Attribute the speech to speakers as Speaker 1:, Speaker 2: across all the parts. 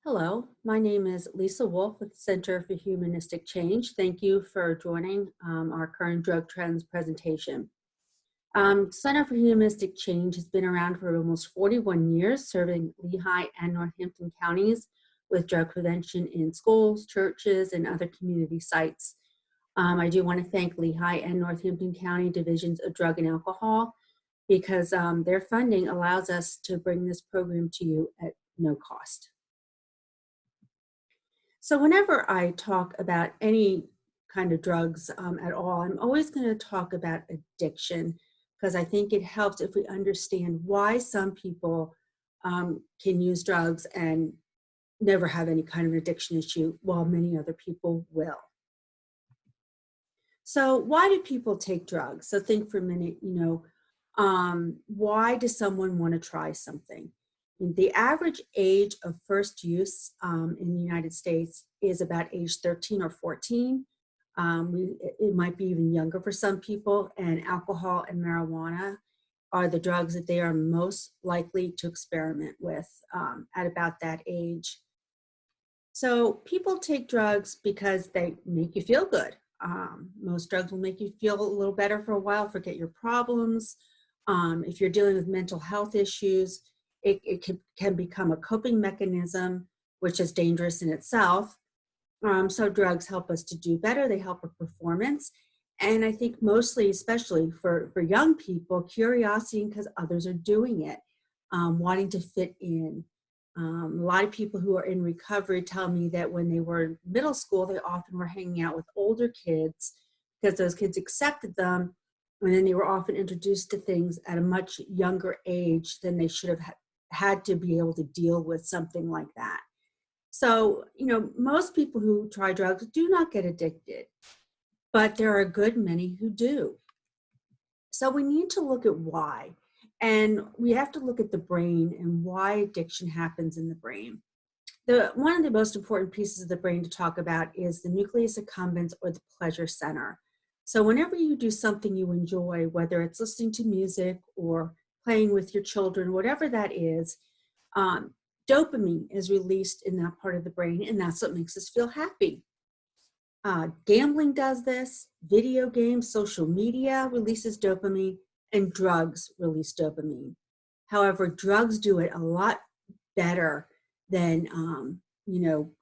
Speaker 1: Hello, my name is Lisa Wolf with the Center for Humanistic Change. Thank you for joining our current drug trends presentation. Center for Humanistic Change has been around for almost 41 years, serving Lehigh and Northampton counties with drug prevention in schools, churches, and other community sites. I do want to thank Lehigh and Northampton County Divisions of Drug and Alcohol because their funding allows us to bring this program to you at no cost. So whenever I talk about any kind of drugs at all, I'm always going to talk about addiction because I think it helps if we understand why some people can use drugs and never have any kind of addiction issue while many other people will. So why do people take drugs? So think for a minute, why does someone want to try something? The average age of first use in the United States is about age 13 or 14. It might be even younger for some people, and alcohol and marijuana are the drugs that they are most likely to experiment with at about that age. So people take drugs because they make you feel good. Most drugs will make you feel a little better for a while, forget your problems. If you're dealing with mental health issues, it can become a coping mechanism, which is dangerous in itself. So drugs help us to do better. They help our performance. And I think mostly, especially for young people, curiosity because others are doing it, wanting to fit in. A lot of people who are in recovery tell me that when they were in middle school, they often were hanging out with older kids because those kids accepted them. And then they were often introduced to things at a much younger age than they should have had to be able to deal with something like that. So, most people who try drugs do not get addicted, but there are a good many who do. So we need to look at why. And we have to look at the brain and why addiction happens in the brain. One of the most important pieces of the brain to talk about is the nucleus accumbens or the pleasure center. So whenever you do something you enjoy, whether it's listening to music or playing with your children, whatever that is, dopamine is released in that part of the brain, and that's what makes us feel happy. Gambling does this, video games, social media releases dopamine, and drugs release dopamine. However, drugs do it a lot better than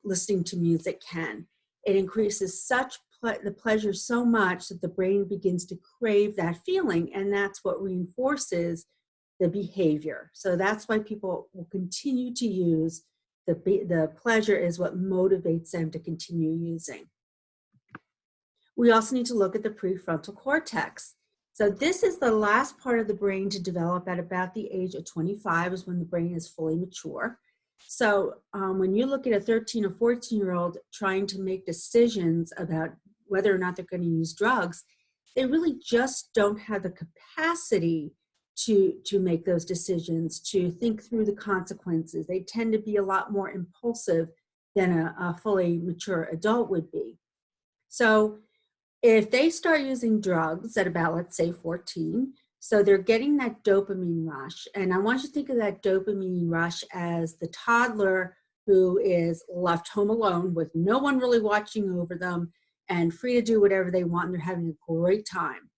Speaker 1: listening to music can. It increases the pleasure so much that the brain begins to crave that feeling, and that's what reinforces the behavior. So that's why people will continue to use the pleasure is what motivates them to continue using. We also need to look at the prefrontal cortex. So this is the last part of the brain to develop at about the age of 25 is when the brain is fully mature. So when you look at a 13 or 14-year-old trying to make decisions about whether or not they're going to use drugs, they really just don't have the capacity to make those decisions, to think through the consequences. They tend to be a lot more impulsive than a fully mature adult would be. So if they start using drugs at about, let's say, 14, so they're getting that dopamine rush. And I want you to think of that dopamine rush as the toddler who is left home alone with no one really watching over them and free to do whatever they want, and they're having a great time.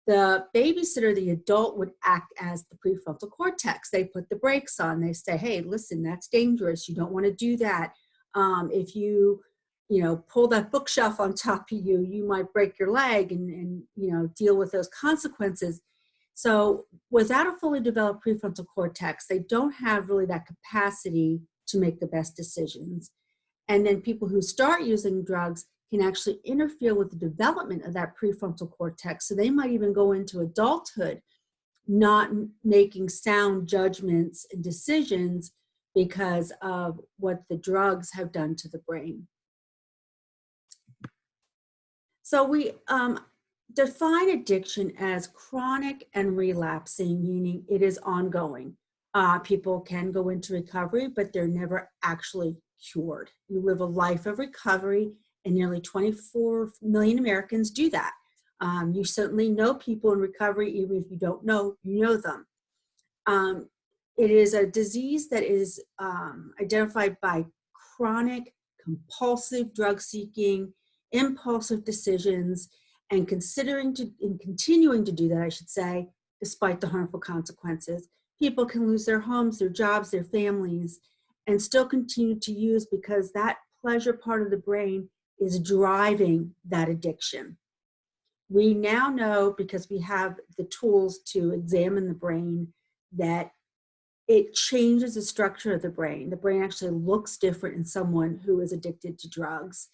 Speaker 1: The babysitter, the adult, would act as the prefrontal cortex. They put the brakes on. They say, hey, listen, that's dangerous. You don't want to do that. If you pull that bookshelf on top of you, you might break your leg and deal with those consequences. So without a fully developed prefrontal cortex, they don't have really that capacity to make the best decisions. And then people who start using drugs can actually interfere with the development of that prefrontal cortex. So they might even go into adulthood not making sound judgments and decisions because of what the drugs have done to the brain. So we define addiction as chronic and relapsing, meaning it is ongoing. People can go into recovery, but they're never actually cured. You live a life of recovery, and nearly 24 million Americans do that. You certainly know people in recovery, even if you don't know, you know them. it is a disease that is identified by chronic, compulsive drug seeking, impulsive decisions, and continuing to do that, I should say, despite the harmful consequences. People can lose their homes, their jobs, their families, and still continue to use because that pleasure part of the brain is driving that addiction. We now know, because we have the tools to examine the brain, that it changes the structure of the brain. The brain actually looks different in someone who is addicted to drugs,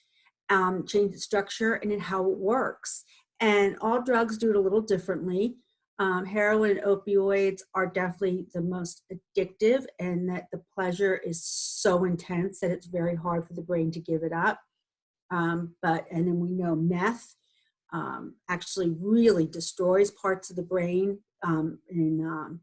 Speaker 1: change the structure and in how it works. And all drugs do it a little differently. Heroin and opioids are definitely the most addictive, and that the pleasure is so intense that it's very hard for the brain to give it up. And then we know meth actually really destroys parts of the brain and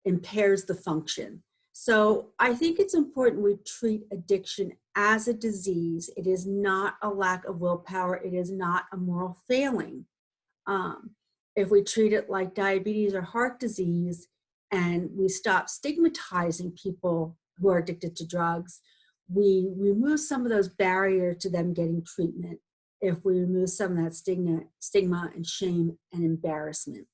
Speaker 1: impairs the function. So I think it's important we treat addiction as a disease. It is not a lack of willpower. It is not a moral failing. If we treat it like diabetes or heart disease, and we stop stigmatizing people who are addicted to drugs, we remove some of those barriers to them getting treatment. If we remove some of that stigma and shame and embarrassment.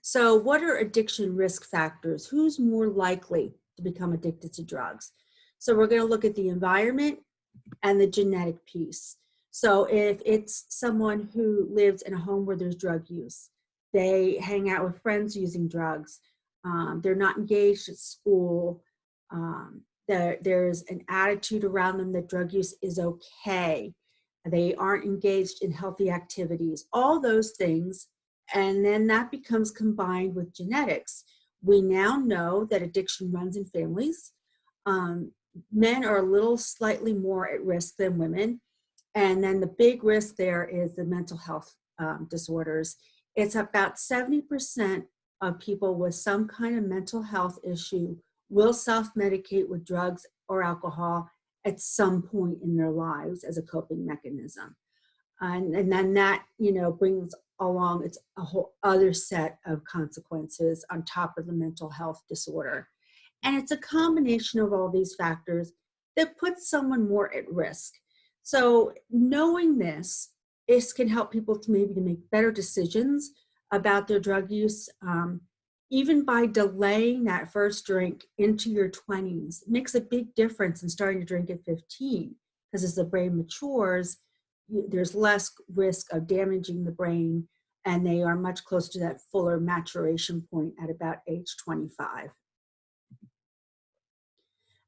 Speaker 1: So what are addiction risk factors? Who's more likely to become addicted to drugs? So we're going to look at the environment and the genetic piece. So if it's someone who lives in a home where there's drug use, they hang out with friends using drugs, they're not engaged at school, there's an attitude around them that drug use is okay, they aren't engaged in healthy activities, all those things, and then that becomes combined with genetics. We now know that addiction runs in families. Men are a little slightly more at risk than women. And then the big risk there is the mental health disorders. It's about 70% of people with some kind of mental health issue will self-medicate with drugs or alcohol at some point in their lives as a coping mechanism. And then that, brings along it's a whole other set of consequences on top of the mental health disorder. And it's a combination of all these factors that puts someone more at risk. So knowing this can help people to make better decisions about their drug use, even by delaying that first drink into your 20s. It makes a big difference in starting to drink at 15, because as the brain matures, there's less risk of damaging the brain, and they are much closer to that fuller maturation point at about age 25.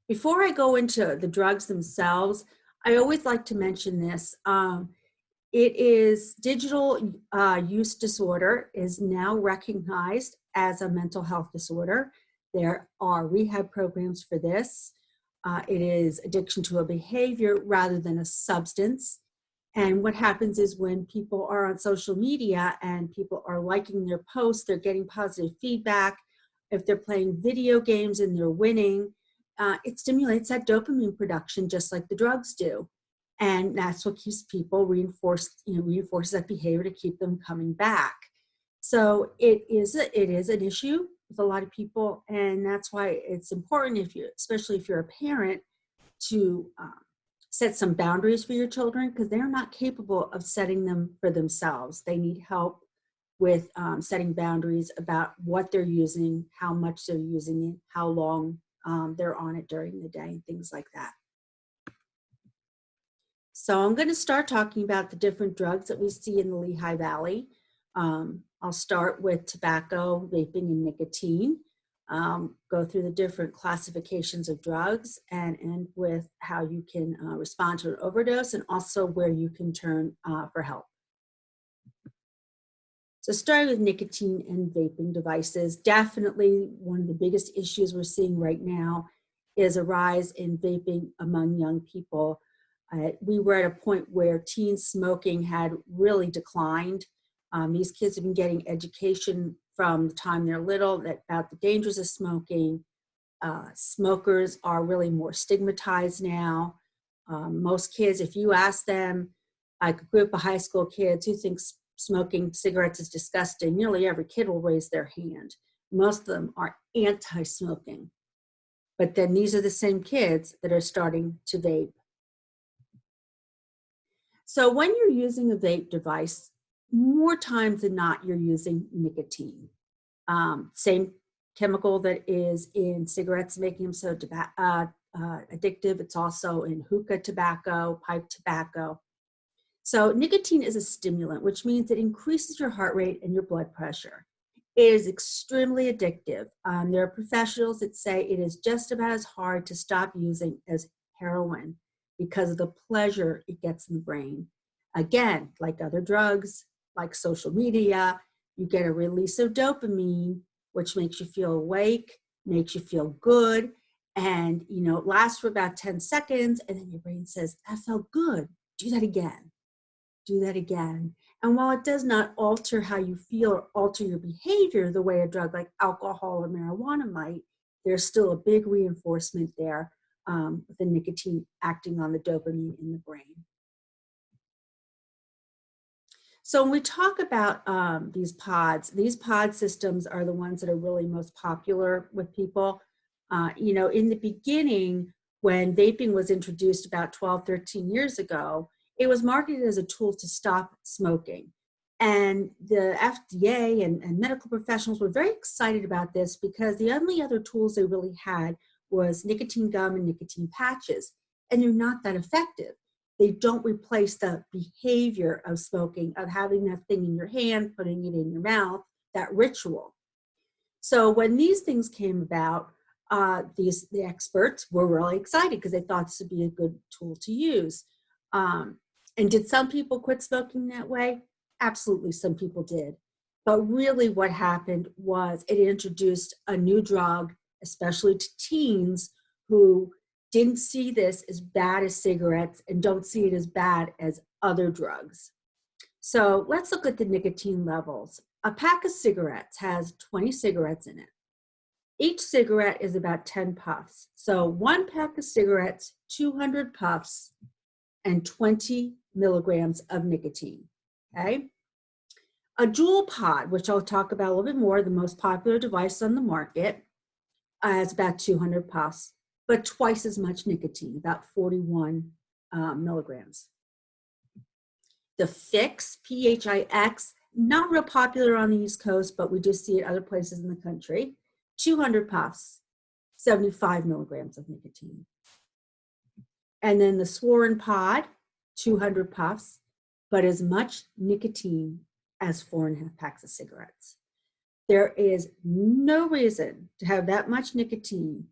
Speaker 1: Before I go into the drugs themselves, I always like to mention this. It is digital use disorder is now recognized as a mental health disorder. There are rehab programs for this. It is addiction to a behavior rather than a substance. And what happens is when people are on social media and people are liking their posts, they're getting positive feedback. If they're playing video games and they're winning, it stimulates that dopamine production just like the drugs do. And that's what keeps people reinforces that behavior to keep them coming back. So it is an issue with a lot of people, and that's why it's important, especially if you're a parent, to set some boundaries for your children, because they're not capable of setting them for themselves. They need help with setting boundaries about what they're using, how much they're using it, how long they're on it during the day, things like that. So I'm going to start talking about the different drugs that we see in the Lehigh Valley. I'll start with tobacco, vaping, and nicotine, go through the different classifications of drugs, and end with how you can respond to an overdose, and also where you can turn for help. So starting with nicotine and vaping devices, definitely one of the biggest issues we're seeing right now is a rise in vaping among young people. We were at a point where teen smoking had really declined. These kids have been getting education from the time they're little about the dangers of smoking. Smokers are really more stigmatized now. Most kids, if you ask them, like a group of high school kids who thinks smoking cigarettes is disgusting, nearly every kid will raise their hand. most of them are anti-smoking. But then these are the same kids that are starting to vape. So when you're using a vape device, more times than not, you're using nicotine. Same chemical that is in cigarettes, making them so addictive. It's also in hookah tobacco, pipe tobacco. So nicotine is a stimulant, which means it increases your heart rate and your blood pressure. It is extremely addictive. There are professionals that say it is just about as hard to stop using as heroin because of the pleasure it gets in the brain. Again, like other drugs, like social media, you get a release of dopamine, which makes you feel awake, makes you feel good, and it lasts for about 10 seconds, and then your brain says, that felt good, do that again. Do that again. And while it does not alter how you feel or alter your behavior the way a drug like alcohol or marijuana might, there's still a big reinforcement there with the nicotine acting on the dopamine in the brain. So when we talk about these pod systems are the ones that are really most popular with people. In the beginning, when vaping was introduced about 12, 13 years ago, it was marketed as a tool to stop smoking. And the FDA and medical professionals were very excited about this because the only other tools they really had was nicotine gum and nicotine patches. And they're not that effective. They don't replace the behavior of smoking, of having that thing in your hand, putting it in your mouth, that ritual. So when these things came about, the experts were really excited because they thought this would be a good tool to use. And did some people quit smoking that way? Absolutely, some people did. But really what happened was it introduced a new drug, especially to teens who didn't see this as bad as cigarettes and don't see it as bad as other drugs. So let's look at the nicotine levels. A pack of cigarettes has 20 cigarettes in it. Each cigarette is about 10 puffs. So one pack of cigarettes, 200 puffs, and 20 milligrams of nicotine, okay? A Juul pod, which I'll talk about a little bit more, the most popular device on the market, has about 200 puffs, but twice as much nicotine, about 41 milligrams. The Fix, P-H-I-X, not real popular on the East Coast, but we do see it other places in the country. 200 puffs, 75 milligrams of nicotine. And then the Sworn pod, 200 puffs, but as much nicotine as 4.5 packs of cigarettes. There is no reason to have that much nicotine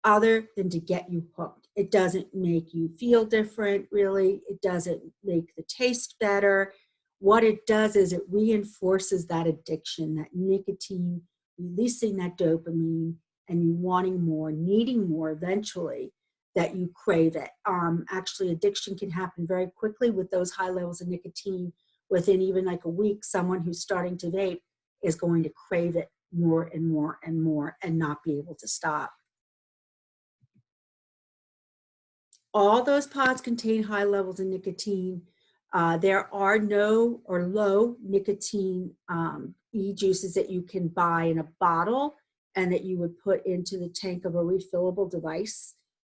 Speaker 1: other than to get you hooked. It doesn't make you feel different, really. It doesn't make the taste better. What it does is it reinforces that addiction, that nicotine, releasing that dopamine, and you wanting more, needing more eventually, that you crave it. Actually, addiction can happen very quickly with those high levels of nicotine. Within even like a week, someone who's starting to vape is going to crave it more and more and more and not be able to stop. All those pods contain high levels of nicotine. There are no or low nicotine e-juices that you can buy in a bottle and that you would put into the tank of a refillable device.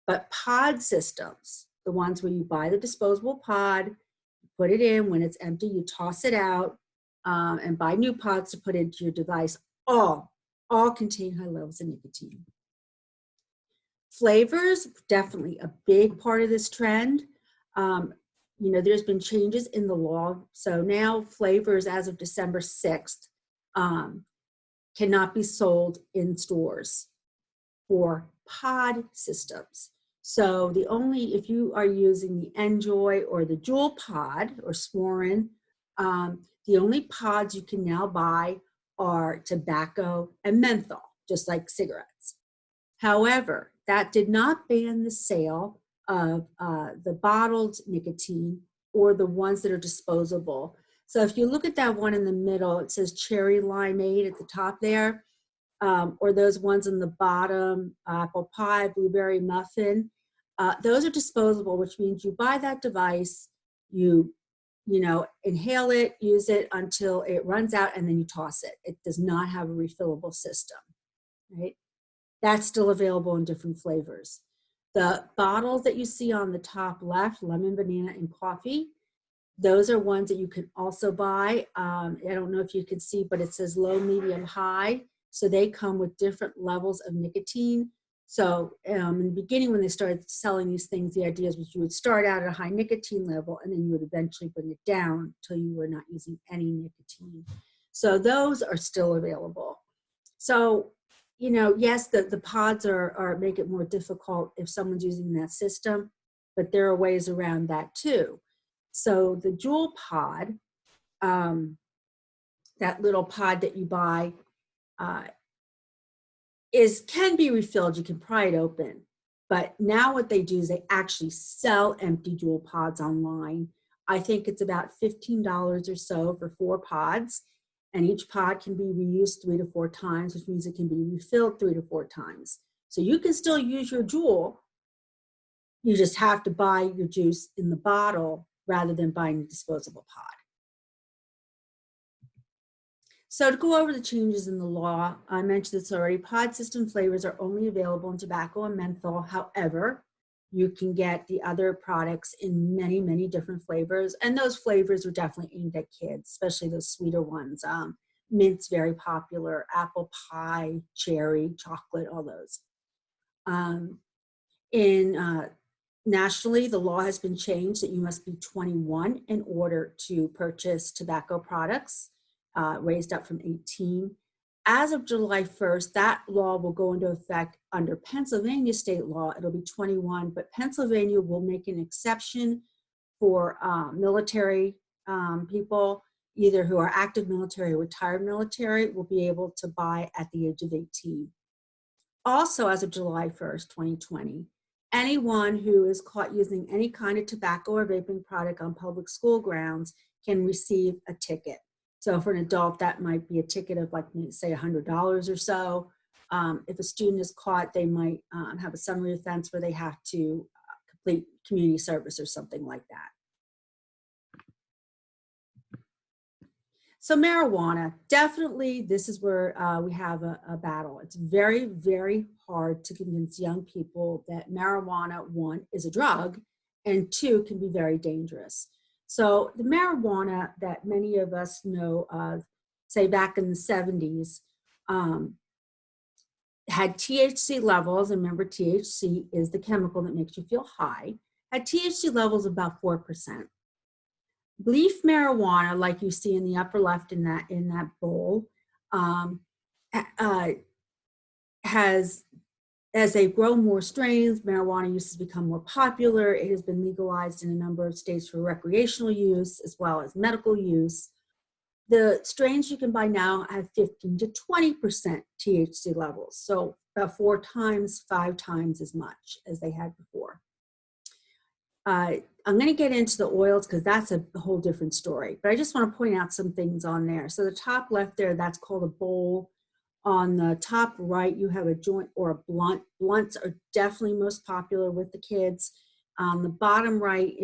Speaker 1: But pod systems, the ones where you buy the disposable pod, put it in, when it's empty, you toss it out, and buy new pods to put into your device, all contain high levels of nicotine. Flavors, definitely a big part of this trend. There's been changes in the law. So now flavors as of December 6th cannot be sold in stores for pod systems. So if you are using the Enjoy or the Juul pod or Sworn, the only pods you can now buy are tobacco and menthol, just like cigarettes. However, that did not ban the sale of the bottled nicotine or the ones that are disposable. So if you look at that one in the middle, it says cherry limeade at the top there, or those ones on the bottom, apple pie, blueberry muffin. Those are disposable, which means you buy that device, you inhale it, use it until it runs out, and then you toss it. It does not have a refillable system, right? That's still available in different flavors. The bottles that you see on the top left, lemon, banana, and coffee, those are ones that you can also buy. I don't know if you can see, but it says low, medium, high. So they come with different levels of nicotine. So in the beginning, when they started selling these things, the idea was you would start out at a high nicotine level, and then you would eventually bring it down until you were not using any nicotine. So those are still available. So, yes, the pods are make it more difficult if someone's using that system, but there are ways around that too. So the Juul pod, that little pod that you buy, can be refilled. You can pry it open. But now what they do is they actually sell empty Juul pods online. I think it's about $15 or so for 4 pods. And each pod can be reused 3 to 4 times, which means it can be refilled 3 to 4 times. So you can still use your Juul. You just have to buy your juice in the bottle rather than buying a disposable pod. So to go over the changes in the law, I mentioned this already, pod system flavors are only available in tobacco and menthol. However, you can get the other products in many, many different flavors. And those flavors are definitely aimed at kids, especially those sweeter ones. Mint's very popular, apple pie, cherry, chocolate, all those. Nationally, the law has been changed that you must be 21 in order to purchase tobacco products, raised up from 18. As of July 1st, that law will go into effect under Pennsylvania state law. It'll be 21, but Pennsylvania will make an exception for military people, either who are active military or retired military, will be able to buy at the age of 18. Also, as of July 1st, 2020, anyone who is caught using any kind of tobacco or vaping product on public school grounds can receive a ticket. So for an adult, that might be a ticket of say $100 or so. If a student is caught, they might have a summary offense where they have to complete community service or something like that. So marijuana, definitely this is where we have a battle. It's very, very hard to convince young people that marijuana, 1, is a drug, and 2, can be very dangerous. So the marijuana that many of us know of, say back in the 70s, had THC levels, and remember THC is the chemical that makes you feel high, had THC levels about 4%. Leaf marijuana, like you see in the upper left in that bowl, has, as they grow more strains, marijuana use has become more popular. It has been legalized in a number of states for recreational use as well as medical use. The strains you can buy now have 15 to 20% THC levels, so about 4 times, 5 times as much as they had before. I'm going to get into the oils because that's a whole different story, but I just want to point out some things on there. So the top left there, that's called a bowl. On the top right, you have a joint or a blunt. Blunts are definitely most popular with the kids. On the bottom right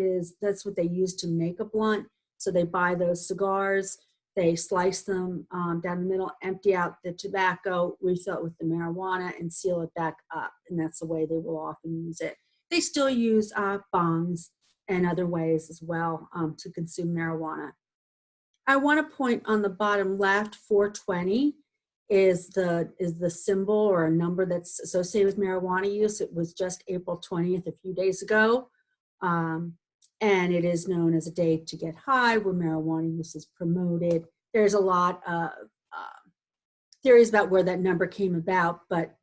Speaker 1: that's what they use to make a blunt. So they buy those cigars, they slice them down the middle, empty out the tobacco, refill it with the marijuana, and seal it back up. And that's the way they will often use it. They still use bongs and other ways as well to consume marijuana. I want to point on the bottom left, 420 is the symbol or a number that's associated with marijuana use. It was just April 20th, a few days ago. And it is known as a day to get high, where marijuana use is promoted. There's a lot of theories about where that number came about, but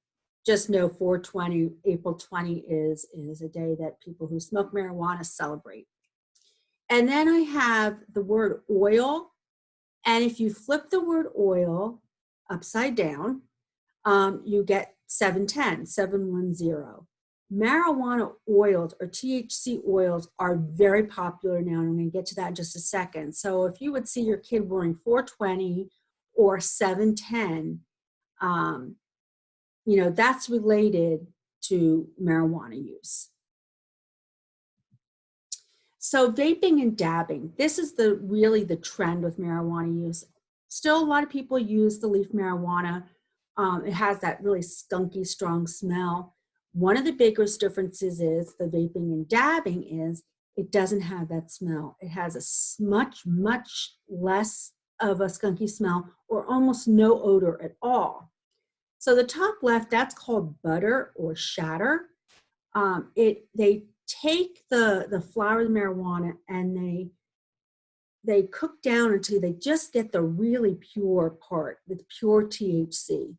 Speaker 1: just know 420, April 20 is a day that people who smoke marijuana celebrate. And then I have the word oil. And if you flip the word oil upside down, you get 710, 710. Marijuana oils or THC oils are very popular now, and I'm going to get to that in just a second. So if you would see your kid wearing 420 or 710, that's related to marijuana use. So vaping and dabbing, this is really the trend with marijuana use. Still, a lot of people use the leaf marijuana. It has that really skunky, strong smell. One of the biggest differences is the vaping and dabbing is it doesn't have that smell. It has a much, much less of a skunky smell or almost no odor at all. So the top left, that's called butter or shatter. They take the flower of the marijuana and they cook down until they just get the really pure part, the pure THC.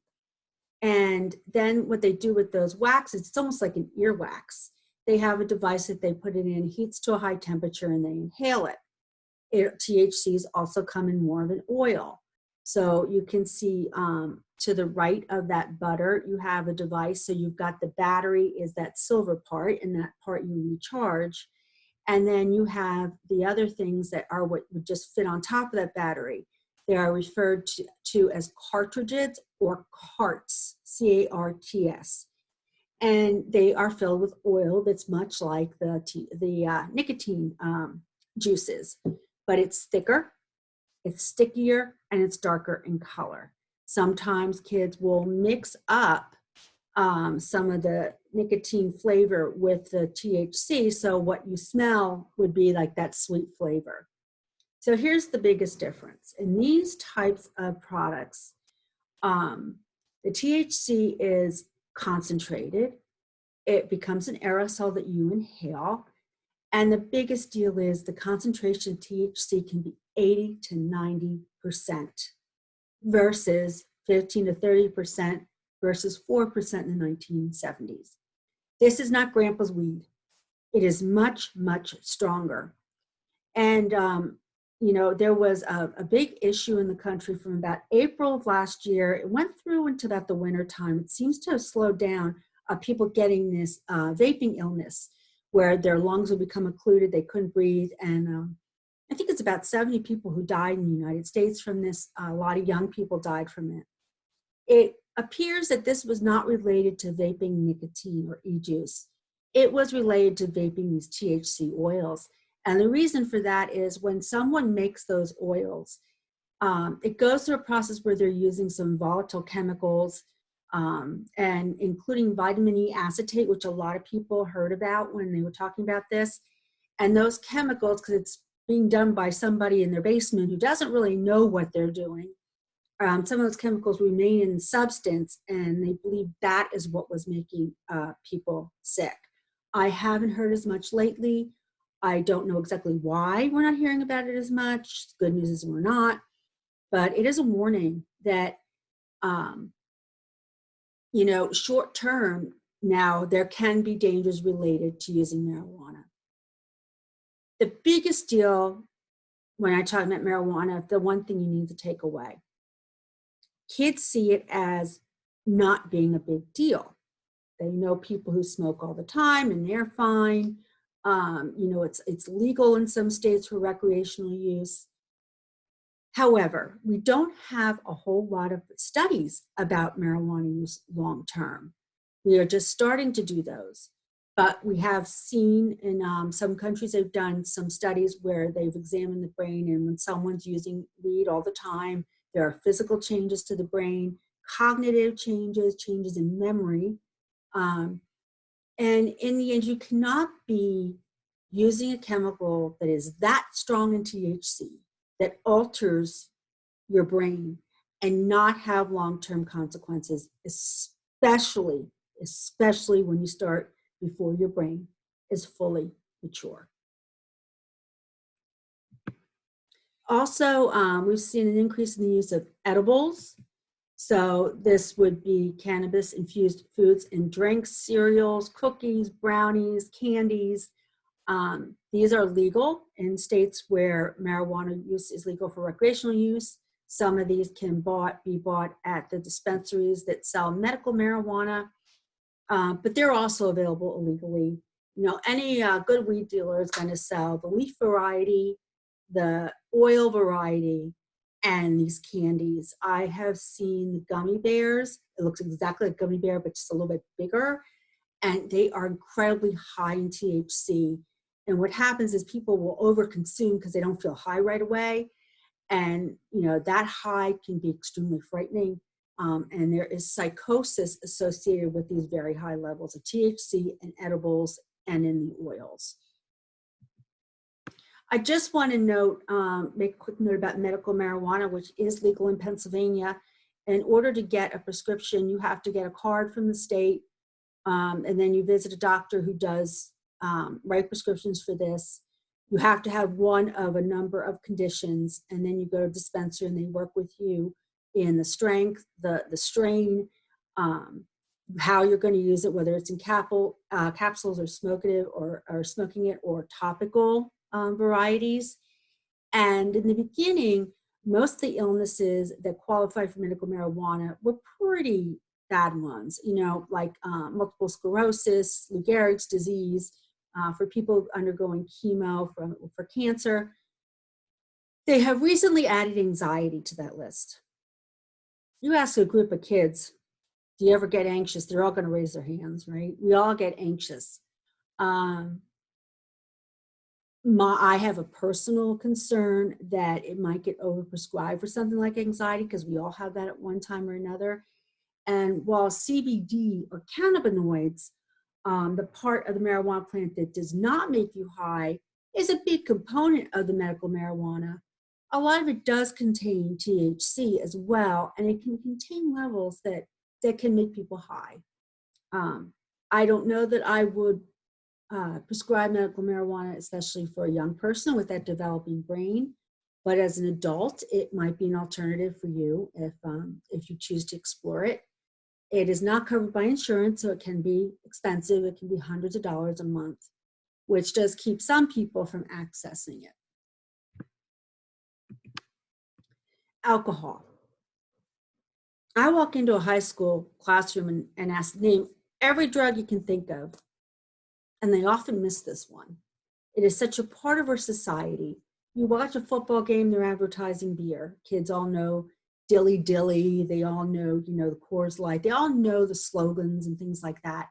Speaker 1: And then what they do with those waxes, it's almost like an earwax. They have a device that they put it in, heats to a high temperature, and they inhale it. THCs also come in more of an oil. So you can see to the right of that butter, you have a device. So you've got the battery is that silver part, and that part you recharge. And then you have the other things that are what would just fit on top of that battery. They are referred to as cartridges or carts, C-A-R-T-S. And they are filled with oil that's much like the nicotine juices, but it's thicker, it's stickier, and it's darker in color. Sometimes kids will mix up some of the nicotine flavor with the THC, so what you smell would be like that sweet flavor. So here's the biggest difference. In these types of products, the THC is concentrated. It becomes an aerosol that you inhale. And the biggest deal is the concentration of THC can be 80 to 90% versus 15 to 30% versus 4% in the 1970s. This is not grandpa's weed. It is much, much stronger. And, there was a big issue in the country from about April of last year. It went through into about the winter time. It seems to have slowed down people getting this vaping illness where their lungs would become occluded, they couldn't breathe. And I think it's about 70 people who died in the United States from this. A lot of young people died from it. It appears that this was not related to vaping nicotine or e-juice. It was related to vaping these THC oils. And the reason for that is when someone makes those oils, it goes through a process where they're using some volatile chemicals, and including vitamin E acetate, which a lot of people heard about when they were talking about this. And those chemicals, because it's being done by somebody in their basement who doesn't really know what they're doing, some of those chemicals remain in substance, and they believe that is what was making people sick. I haven't heard as much lately. I don't know exactly why we're not hearing about it as much. Good news is we're not. But it is a warning that, short term now, there can be dangers related to using marijuana. The biggest deal when I talk about marijuana, the one thing you need to take away, kids see it as not being a big deal. They know people who smoke all the time and they're fine. It's legal in some states for recreational use. However, we don't have a whole lot of studies about marijuana use long term. We are just starting to do those. But we have seen in some countries, they've done some studies where they've examined the brain, and when someone's using weed all the time, there are physical changes to the brain, cognitive changes, changes in memory. And in the end, you cannot be using a chemical that is that strong in THC, that alters your brain, and not have long-term consequences, especially when you start before your brain is fully mature. Also, we've seen an increase in the use of edibles. So this would be cannabis-infused foods and drinks, cereals, cookies, brownies, candies. These are legal in states where marijuana use is legal for recreational use. Some of these can be bought at the dispensaries that sell medical marijuana, but they're also available illegally. Any good weed dealer is going to sell the leaf variety, the oil variety, and these candies. I have seen gummy bears. It looks exactly like gummy bear, but just a little bit bigger. And they are incredibly high in THC. And what happens is people will overconsume because they don't feel high right away. And, that high can be extremely frightening. And there is psychosis associated with these very high levels of THC and edibles and in the oils. I just want to note, make a quick note about medical marijuana, which is legal in Pennsylvania. In order to get a prescription, you have to get a card from the state, and then you visit a doctor who does write prescriptions for this. You have to have one of a number of conditions, and then you go to a dispenser and they work with you in the strength, the strain, how you're going to use it, whether it's in capsules or smoking it or topical varieties. And in the beginning, most of the illnesses that qualify for medical marijuana were pretty bad ones, like multiple sclerosis, Lou Gehrig's disease, for people undergoing chemo for cancer. They have recently added anxiety to that list. You ask a group of kids, do you ever get anxious? They're all going to raise their hands, right? We all get anxious. I have a personal concern that it might get overprescribed for something like anxiety, because we all have that at one time or another. And while CBD or cannabinoids, the part of the marijuana plant that does not make you high, is a big component of the medical marijuana, a lot of it does contain THC as well, and it can contain levels that can make people high. I don't know that I would prescribe medical marijuana, especially for a young person with that developing brain. But as an adult, it might be an alternative for you if you choose to explore it. It is not covered by insurance, so it can be expensive. It can be hundreds of dollars a month, which does keep some people from accessing it. Alcohol. I walk into a high school classroom and ask, name every drug you can think of. And they often miss this one. It is such a part of our society. You watch a football game, they're advertising beer. Kids all know Dilly Dilly. They all know, the Coors Light. They all know the slogans and things like that.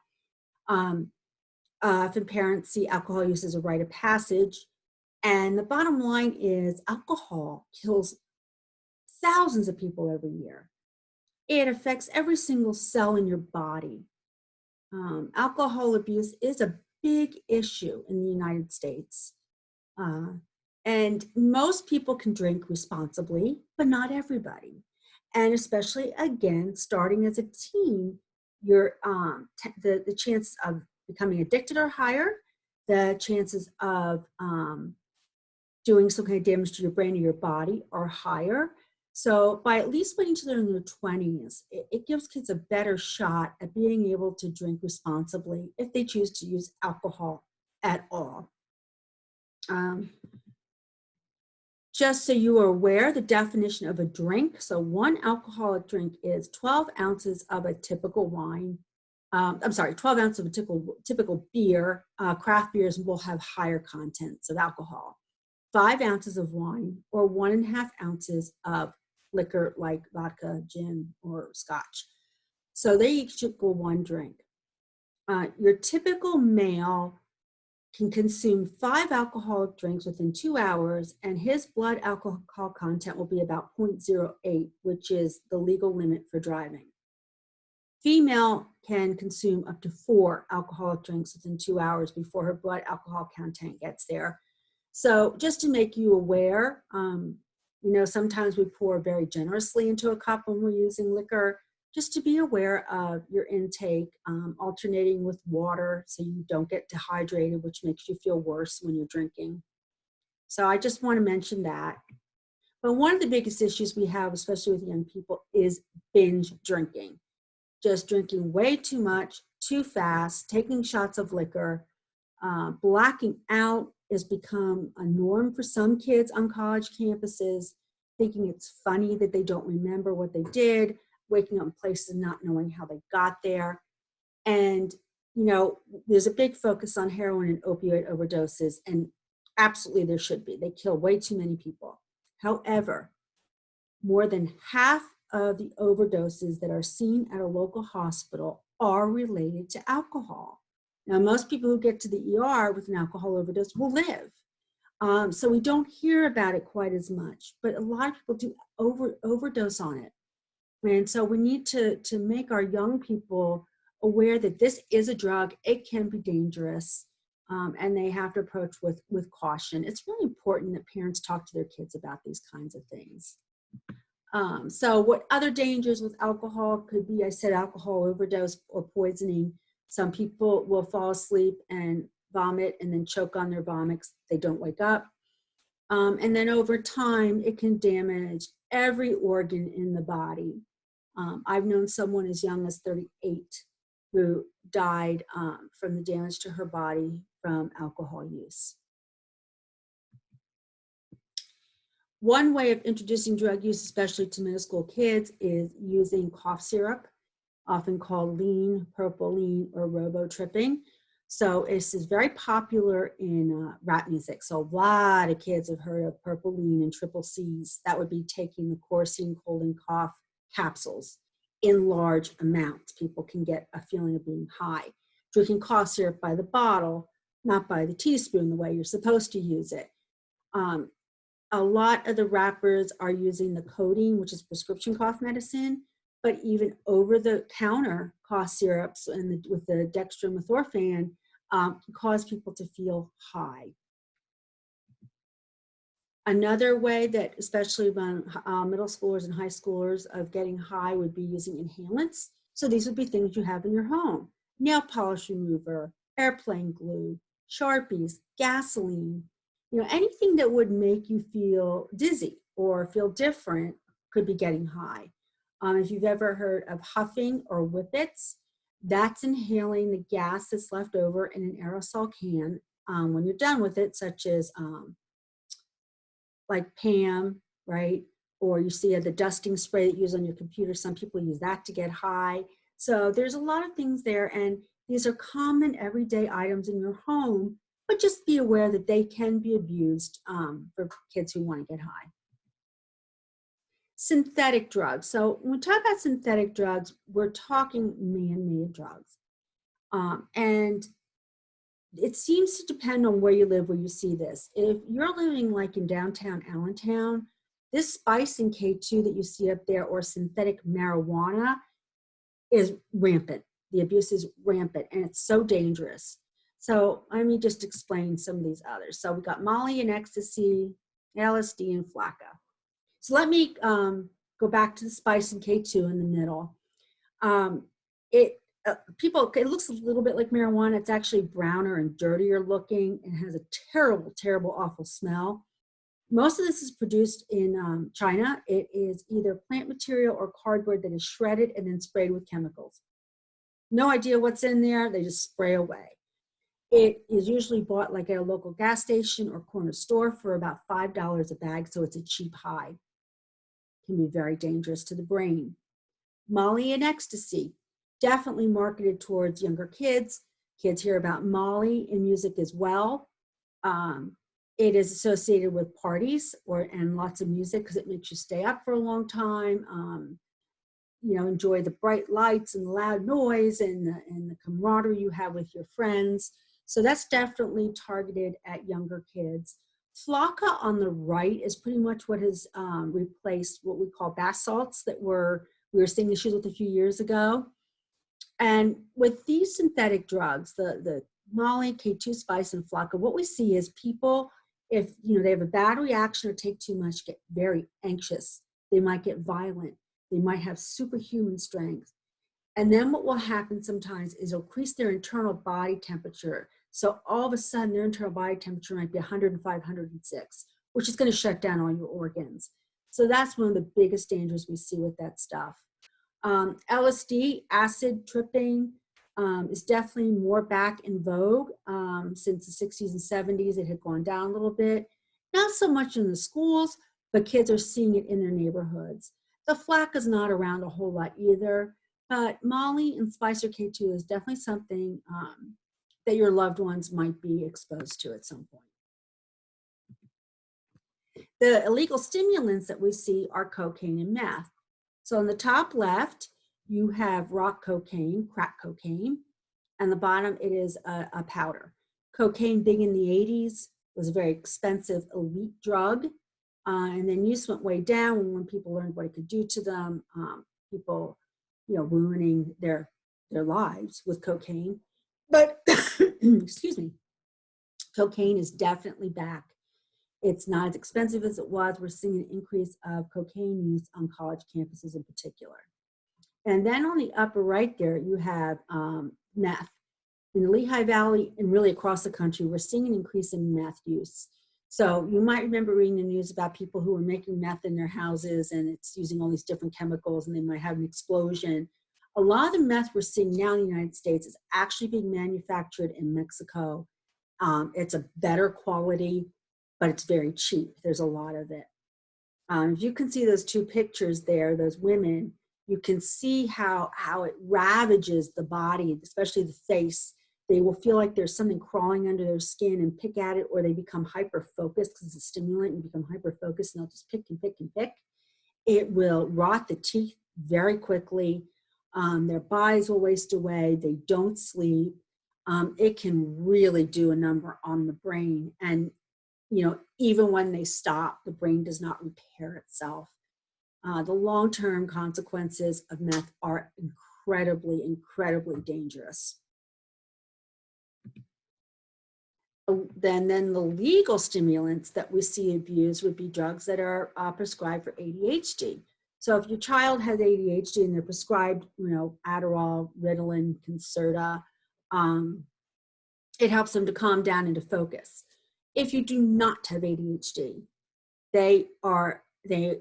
Speaker 1: Often parents see alcohol use as a rite of passage. And the bottom line is alcohol kills thousands of people every year. It affects every single cell in your body. Alcohol abuse is a big issue in the United States. And most people can drink responsibly, but not everybody. And especially, again, starting as a teen, the chances of becoming addicted are higher. The chances of doing some kind of damage to your brain or your body are higher. So by at least waiting until they're in their 20s, it gives kids a better shot at being able to drink responsibly if they choose to use alcohol at all. Just so you are aware, the definition of a drink. So one alcoholic drink is 12 ounces of a typical wine. 12 ounces of a typical beer. Craft beers will have higher contents of alcohol. 5 ounces of wine, or 1.5 ounces of liquor like vodka, gin, or scotch. So they each equal one drink. Your typical male can consume 5 alcoholic drinks within 2 hours, and his blood alcohol content will be about 0.08, which is the legal limit for driving. Female can consume up to 4 alcoholic drinks within 2 hours before her blood alcohol content gets there. So just to make you aware, sometimes we pour very generously into a cup when we're using liquor. Just to be aware of your intake, alternating with water so you don't get dehydrated, which makes you feel worse when you're drinking. So I just want to mention that. But one of the biggest issues we have, especially with young people, is binge drinking. Just drinking way too much, too fast, taking shots of liquor. Blacking out has become a norm for some kids on college campuses, thinking it's funny that they don't remember what they did, waking up in places and not knowing how they got there. And, there's a big focus on heroin and opioid overdoses, and absolutely there should be. They kill way too many people. However, more than half of the overdoses that are seen at a local hospital are related to alcohol. Now, most people who get to the ER with an alcohol overdose will live. So we don't hear about it quite as much, but a lot of people do overdose on it. And so we need to make our young people aware that this is a drug, it can be dangerous, and they have to approach with caution. It's really important that parents talk to their kids about these kinds of things. So what other dangers with alcohol could be? I said alcohol overdose or poisoning. Some people will fall asleep and vomit and then choke on their vomits. They don't wake up. And then over time, it can damage every organ in the body. I've known someone as young as 38 who died from the damage to her body from alcohol use. One way of introducing drug use, especially to middle school kids, is using cough syrup, often called lean, propylene, or Robotripping. So this is very popular in rap music. So a lot of kids have heard of propylene and triple C's. That would be taking the Corsine cold and cough capsules in large amounts. People can get a feeling of being high. Drinking cough syrup by the bottle, not by the teaspoon, the way you're supposed to use it. A lot of the rappers are using the codeine, which is prescription cough medicine, but even over-the-counter cough syrups and with the dextromethorphan can cause people to feel high. Another way that, especially among middle schoolers and high schoolers, of getting high would be using inhalants. So these would be things you have in your home: nail polish remover, airplane glue, Sharpies, gasoline. Anything that would make you feel dizzy or feel different could be getting high. If you've ever heard of huffing or whippets, that's inhaling the gas that's left over in an aerosol can when you're done with it, such as like Pam, right? Or you see the dusting spray that you use on your computer. Some people use that to get high. So there's a lot of things there, and these are common everyday items in your home, but just be aware that they can be abused for kids who want to get high. Synthetic drugs. So when we talk about synthetic drugs, we're talking man-made drugs. And it seems to depend on where you live, where you see this. If you're living like in downtown Allentown, this spice and K2 that you see up there, or synthetic marijuana, is rampant. The abuse is rampant, and it's so dangerous. So let me just explain some of these others. So we got Molly and ecstasy, LSD, and flakka. So let me go back to the spice and K2 in the middle. It looks a little bit like marijuana. It's actually browner and dirtier looking and has a terrible, terrible, awful smell. Most of this is produced in China. It is either plant material or cardboard that is shredded and then sprayed with chemicals. No idea what's in there. They just spray away. It is usually bought like at a local gas station or corner store for about $5 a bag, so it's a cheap high. It can be very dangerous to the brain. Molly and ecstasy, definitely marketed towards younger kids. Kids hear about Molly in music as well. It is associated with parties and lots of music because it makes you stay up for a long time. Enjoy the bright lights and the loud noise and the camaraderie you have with your friends. So that's definitely targeted at younger kids. Flakka on the right is pretty much what has replaced what we call bath salts that we were seeing issues with a few years ago. And with these synthetic drugs, the Molly, K2 spice, and flakka, what we see is people, if they have a bad reaction or take too much, get very anxious. They might get violent. They might have superhuman strength. And then what will happen sometimes is it'll increase their internal body temperature. So all of a sudden, their internal body temperature might be 105, 106, which is going to shut down all your organs. So that's one of the biggest dangers we see with that stuff. LSD, acid tripping, is definitely more back in vogue. Since the 60s and 70s, it had gone down a little bit. Not so much in the schools, but kids are seeing it in their neighborhoods. The flakka is not around a whole lot either, but Molly and Spice or K2 is definitely something that your loved ones might be exposed to at some point. The illegal stimulants that we see are cocaine and meth. So on the top left, you have rock cocaine, crack cocaine, and the bottom it is a powder. Cocaine, big in the 80s, was a very expensive elite drug, and then use went way down when people learned what it could do to them. People, ruining their lives with cocaine. But excuse me, cocaine is definitely back. It's not as expensive as it was. We're seeing an increase of cocaine use on college campuses in particular. And then on the upper right there, you have meth. In the Lehigh Valley and really across the country, we're seeing an increase in meth use. So you might remember reading the news about people who are making meth in their houses and it's using all these different chemicals and they might have an explosion. A lot of the meth we're seeing now in the United States is actually being manufactured in Mexico. It's a better quality, but it's very cheap. There's a lot of it. If you can see those two pictures there, those women, you can see how it ravages the body, especially the face. They will feel like there's something crawling under their skin and pick at it, or they become hyper-focused because it's a stimulant and become hyper-focused and they'll just pick and pick and pick. It will rot the teeth very quickly. Their bodies will waste away. They don't sleep. It can really do a number on the brain. And, even when they stop, the brain does not repair itself. The long-term consequences of meth are incredibly, incredibly dangerous. Then the legal stimulants that we see abused would be drugs that are prescribed for ADHD. So if your child has ADHD and they're prescribed, Adderall, Ritalin, Concerta, it helps them to calm down and to focus. If you do not have ADHD, they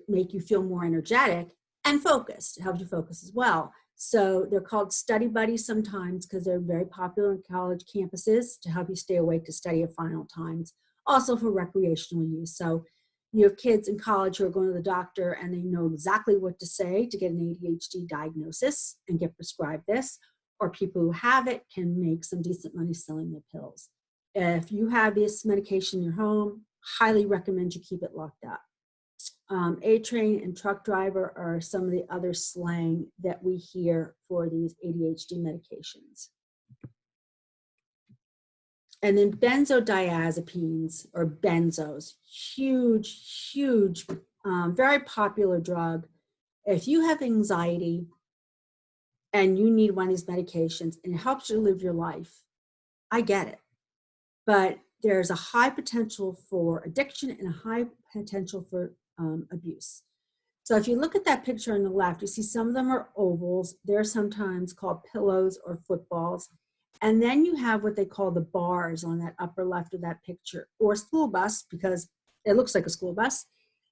Speaker 1: make you feel more energetic and focused. It helps you focus as well. So they're called study buddies sometimes because they're very popular in college campuses to help you stay awake to study at final times, also for recreational use. So you have kids in college who are going to the doctor and they know exactly what to say to get an ADHD diagnosis and get prescribed this, or people who have it can make some decent money selling their pills. If you have this medication in your home, highly recommend you keep it locked up. A-train and truck driver are some of the other slang that we hear for these ADHD medications. And then benzodiazepines or benzos, huge, very popular drug. If you have anxiety and you need one of these medications and it helps you live your life, I get it. But there's a high potential for addiction and a high potential for abuse. So if you look at that picture on the left, you see some of them are ovals. They're sometimes called pillows or footballs. And then you have what they call the bars on that upper left of that picture, or school bus, because it looks like a school bus.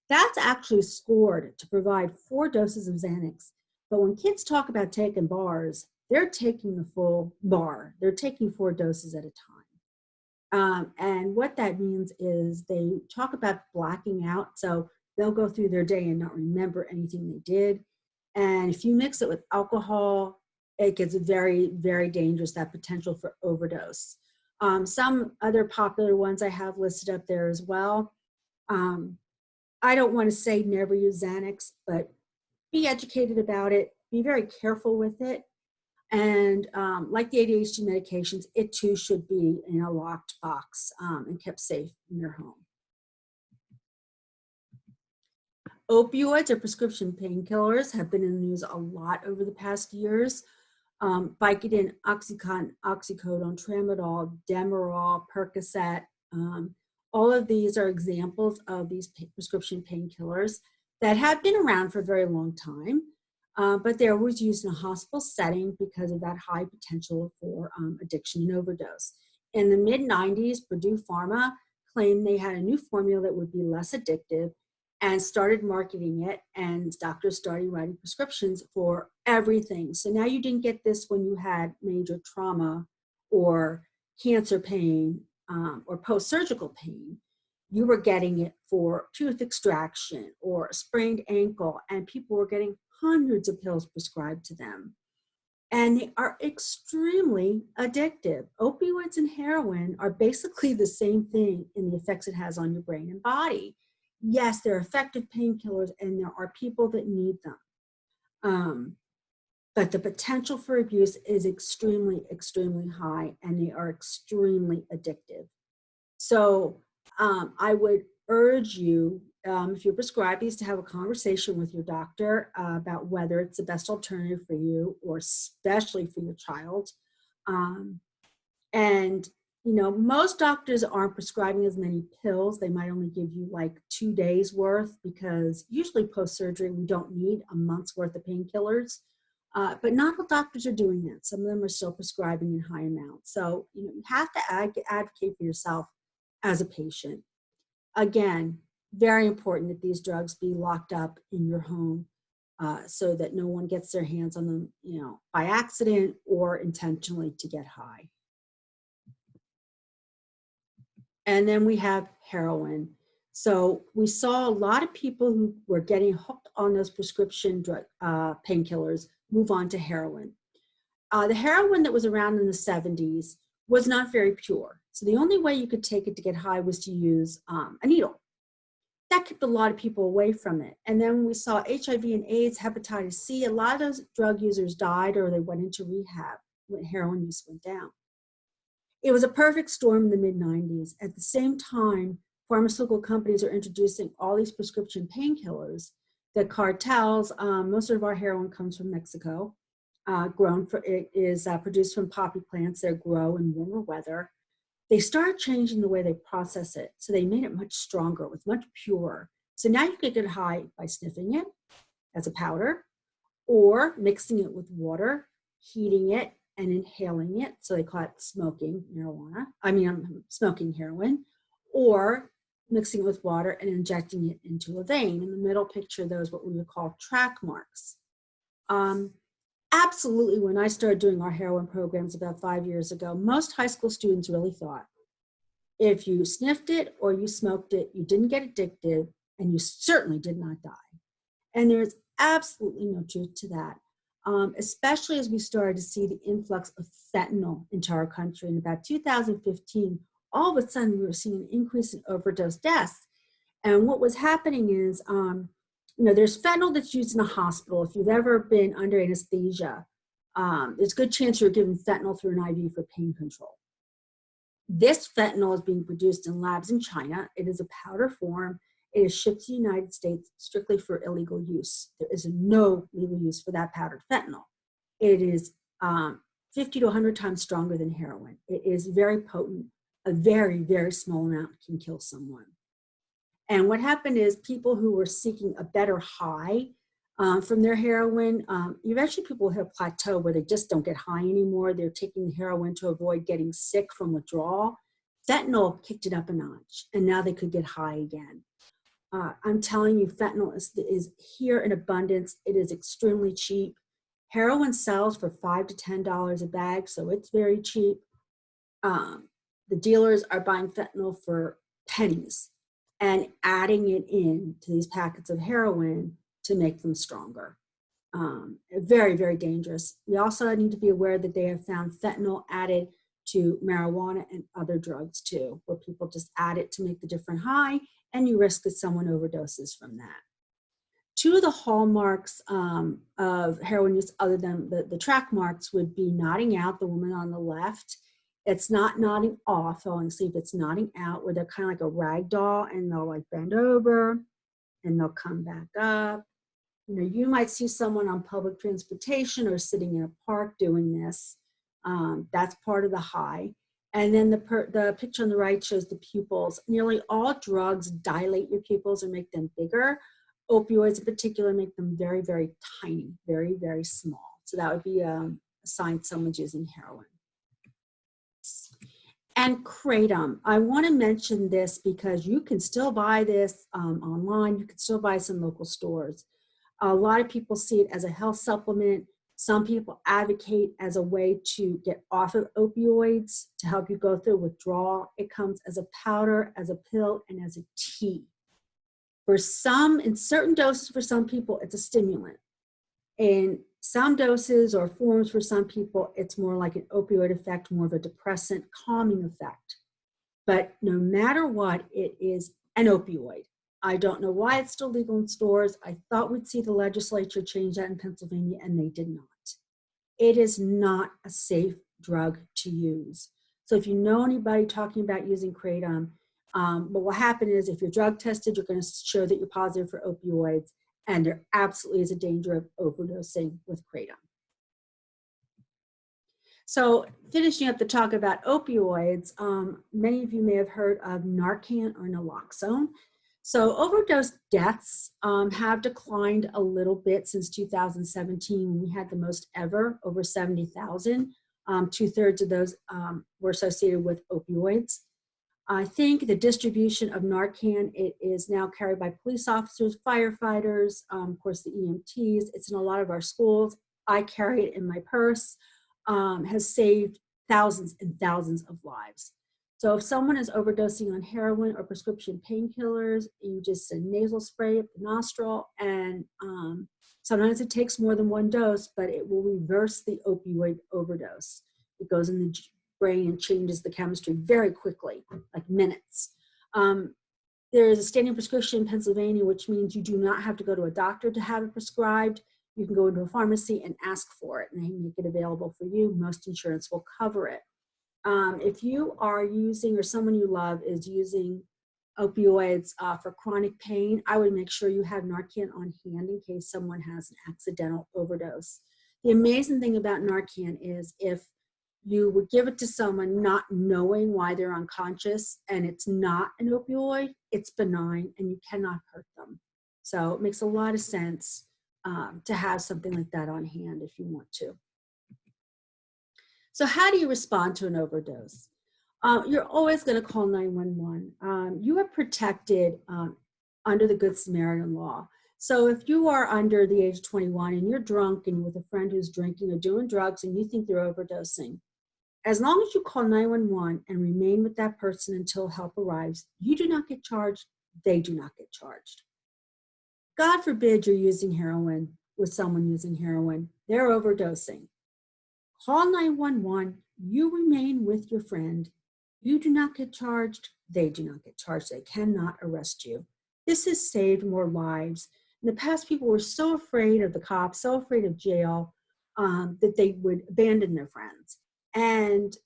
Speaker 1: That's actually scored to provide 4 doses of Xanax. But when kids talk about taking bars, they're taking the full bar. They're taking 4 doses at a time. And what that means is they talk about blacking out. So they'll go through their day and not remember anything they did. And if you mix it with alcohol, it gets very, very dangerous, that potential for overdose. Some other popular ones I have listed up there as well. I don't want to say never use Xanax, but be educated about it. Be very careful with it. And like the ADHD medications, it too should be in a locked box and kept safe in your home. Opioids or prescription painkillers have been in the news a lot over the past years. Vicodin, Oxycontin, oxycodone, tramadol, Demerol, Percocet. All of these are examples of these prescription painkillers that have been around for a very long time, but they're always used in a hospital setting because of that high potential for addiction and overdose. In the mid-90s, Purdue Pharma claimed they had a new formula that would be less addictive and started marketing it, and doctors started writing prescriptions for everything. So now you didn't get this when you had major trauma or cancer pain or post-surgical pain. You were getting it for tooth extraction or a sprained ankle, and people were getting hundreds of pills prescribed to them. And they are extremely addictive. Opioids and heroin are basically the same thing in the effects it has on your brain and body. Yes, they're effective painkillers, and there are people that need them. but the potential for abuse is extremely, extremely high, and they are extremely addictive. So I would urge you, if you're prescribed these, to have a conversation with your doctor about whether it's the best alternative for you, or especially for your child. And most doctors aren't prescribing as many pills. They might only give you like 2 days worth, because usually post-surgery, we don't need a month's worth of painkillers. But not all doctors are doing that. Some of them are still prescribing in high amounts. So you have to advocate for yourself as a patient. Again, very important that these drugs be locked up in your home so that no one gets their hands on them, by accident or intentionally to get high. And then we have heroin. So we saw a lot of people who were getting hooked on those prescription drug painkillers move on to heroin. The heroin that was around in the 70s was not very pure. So the only way you could take it to get high was to use a needle. That kept a lot of people away from it. And then when we saw HIV and AIDS, hepatitis C, a lot of those drug users died, or they went into rehab when heroin use went down. It was a perfect storm in the mid-90s. At the same time, pharmaceutical companies are introducing all these prescription painkillers. The cartels, most of our heroin comes from Mexico. It is produced from poppy plants that grow in warmer weather. They started changing the way they process it. So they made it much stronger. It was much purer. So now you can get high by sniffing it as a powder, or mixing it with water, heating it, and inhaling it. So they call it smoking heroin, or mixing it with water and injecting it into a vein. In the middle picture, those what we would call track marks. Absolutely, when I started doing our heroin programs about 5 years ago, most high school students really thought if you sniffed it or you smoked it, you didn't get addicted, and you certainly did not die. And there's absolutely no truth to that, especially as we started to see the influx of fentanyl into our country. In about 2015, all of a sudden we were seeing an increase in overdose deaths. And what was happening is, there's fentanyl that's used in a hospital. If you've ever been under anesthesia, there's a good chance you're given fentanyl through an IV for pain control. This fentanyl is being produced in labs in China. It is a powder form. It is shipped to the United States strictly for illegal use. There is no legal use for that powdered fentanyl. It is 50 to 100 times stronger than heroin. It is very potent. A very, very small amount can kill someone. And what happened is, people who were seeking a better high from their heroin, eventually people hit a plateau where they just don't get high anymore. They're taking the heroin to avoid getting sick from withdrawal. Fentanyl kicked it up a notch, and now they could get high again. I'm telling you, fentanyl is here in abundance. It is extremely cheap. Heroin sells for $5 to $10 a bag, so it's very cheap. The dealers are buying fentanyl for pennies and adding it in to these packets of heroin to make them stronger. Very, very dangerous. We also need to be aware that they have found fentanyl added to marijuana and other drugs too, where people just add it to make the different high, and you risk that someone overdoses from that. Two of the hallmarks of heroin use, other than the track marks, would be nodding out. The woman on the left, it's not nodding off, falling asleep, it's nodding out, where they're kind of like a rag doll, and they'll like bend over and they'll come back up. You might see someone on public transportation or sitting in a park doing this. That's part of the high. And then the picture on the right shows the pupils. Nearly all drugs dilate your pupils or make them bigger. Opioids in particular make them very, very tiny, very, very small. So that would be a sign someone's using heroin. And kratom. I want to mention this because you can still buy this online. You can still buy some local stores. A lot of people see it as a health supplement. Some people advocate as a way to get off of opioids to help you go through withdrawal. It comes as a powder, as a pill, and as a tea. In certain doses for some people, it's a stimulant. In some doses or forms for some people, it's more like an opioid effect, more of a depressant, calming effect. But no matter what, it is an opioid. I don't know why it's still legal in stores. I thought we'd see the legislature change that in Pennsylvania, and they did not. it is not a safe drug to use. So if you know anybody talking about using kratom, what will happen is if you're drug tested, you're going to show that you're positive for opioids, and there absolutely is a danger of overdosing with kratom. So finishing up the talk about opioids, many of you may have heard of Narcan or naloxone. So overdose deaths have declined a little bit since 2017, when we had the most ever, over 70,000. 2/3 of those were associated with opioids. I think the distribution of Narcan, it is now carried by police officers, firefighters, of course the EMTs. It's in a lot of our schools. I carry it in my purse. Has saved thousands and thousands of lives. So if someone is overdosing on heroin or prescription painkillers, you just a nasal spray up the nostril, and sometimes it takes more than one dose, but it will reverse the opioid overdose. It goes in the brain and changes the chemistry very quickly, like minutes. There is a standing prescription in Pennsylvania, which means you do not have to go to a doctor to have it prescribed. You can go into a pharmacy and ask for it, and they make it available for you. Most insurance will cover it. If you are using, or someone you love is using opioids for chronic pain, I would make sure you have Narcan on hand in case someone has an accidental overdose. The amazing thing about Narcan is if you would give it to someone not knowing why they're unconscious and it's not an opioid, it's benign and you cannot hurt them. So it makes a lot of sense to have something like that on hand if you want to. So how do you respond to an overdose? You're always going to call 911. You are protected under the Good Samaritan law. So if you are under the age of 21 and you're drunk and you're with a friend who's drinking or doing drugs and you think they're overdosing, as long as you call 911 and remain with that person until help arrives, you do not get charged, they do not get charged. God forbid you're using heroin with someone using heroin, they're overdosing. Call 911, you remain with your friend, you do not get charged, they do not get charged, they cannot arrest you. This has saved more lives. In the past, people were so afraid of the cops, so afraid of jail, that they would abandon their friends. And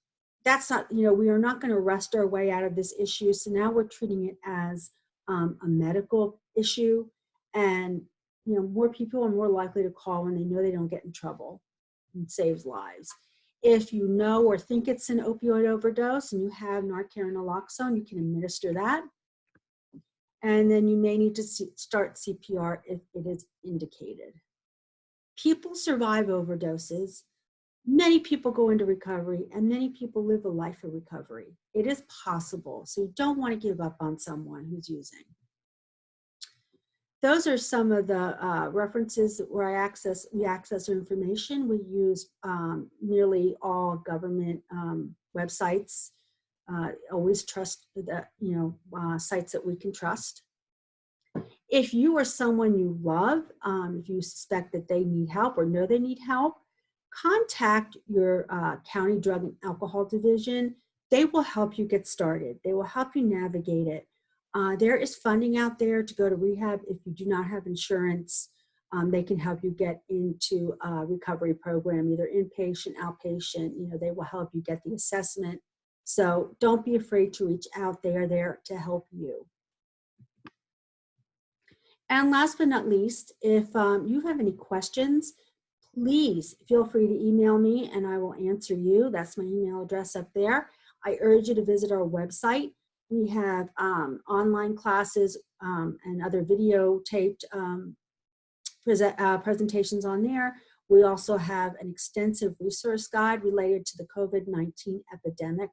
Speaker 1: that's not, we are not going to arrest our way out of this issue. So now we're treating it as a medical issue. And, more people are more likely to call when they know they don't get in trouble. It saves lives. If you know or think it's an opioid overdose and you have Narcan or naloxone, you can administer that. And then you may need to start CPR if it is indicated. People survive overdoses. Many people go into recovery, and many people live a life of recovery. It is possible, so you don't want to give up on someone who's using. Those are some of the references where we access our information. We use nearly all government websites. Always trust the sites that we can trust. If you or someone you love, if you suspect that they need help or know they need help, contact your county drug and alcohol division. They will help you get started. They will help you navigate it. There is funding out there to go to rehab. If you do not have insurance, they can help you get into a recovery program, either inpatient, outpatient. They will help you get the assessment. So don't be afraid to reach out. They are there to help you. And last but not least, if you have any questions, please feel free to email me and I will answer you. That's my email address up there. I urge you to visit our website. We have online classes and other videotaped presentations on there. We also have an extensive resource guide related to the COVID-19 epidemic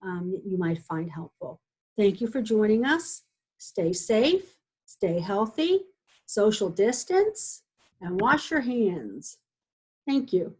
Speaker 1: that you might find helpful. Thank you for joining us. Stay safe, stay healthy, social distance, and wash your hands. Thank you.